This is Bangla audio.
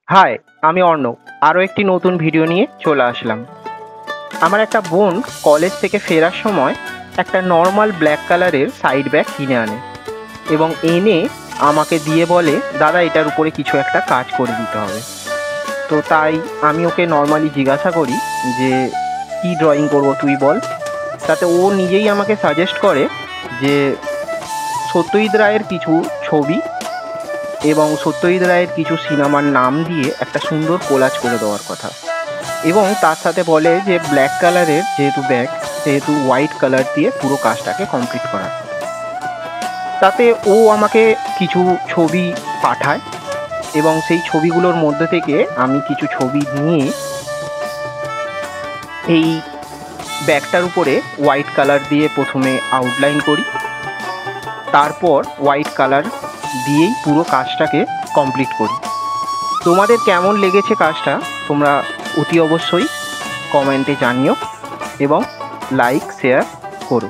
হাই, আমি অর্ণব। আরও একটি নতুন ভিডিও নিয়ে চলে আসলাম। আমার একটা বোন কলেজ থেকে ফেরার সময় একটা নর্মাল ব্ল্যাক কালারের সাইড ব্যাগ কিনে আনে এবং এনে আমাকে দিয়ে বলে, দাদা এটার উপরে কিছু একটা কাজ করে দিতে হবে। তো তাই আমি ওকে নর্মালি জিজ্ঞাসা করি যে কী ড্রয়িং করবো তুই বল। তাতে ও নিজেই আমাকে সাজেস্ট করে যে সত্যজিৎ রায়ের কিছু ছবি এবং সত্যজিৎ রায়ের কিছু সিনেমার নাম দিয়ে একটা সুন্দর কোলাজ করে দেওয়ার কথা, এবং তার সাথে বলে যে ব্ল্যাক কালারের যেহেতু ব্যাগ, সেহেতু হোয়াইট কালার দিয়ে পুরো কাজটাকে কমপ্লিট করা। তাতে ও আমাকে কিছু ছবি পাঠায় এবং সেই ছবিগুলোর মধ্যে থেকে আমি কিছু ছবি নিয়ে এই ব্যাগটার উপরে হোয়াইট কালার দিয়ে প্রথমে আউটলাইন করি, তারপর হোয়াইট কালার দিয়েই পুরো কাজটাকে কমপ্লিট করি। তোমাদের কেমন লেগেছে কাজটা তোমরা অতি অবশ্যই কমেন্টে জানিও এবং লাইক শেয়ার করো।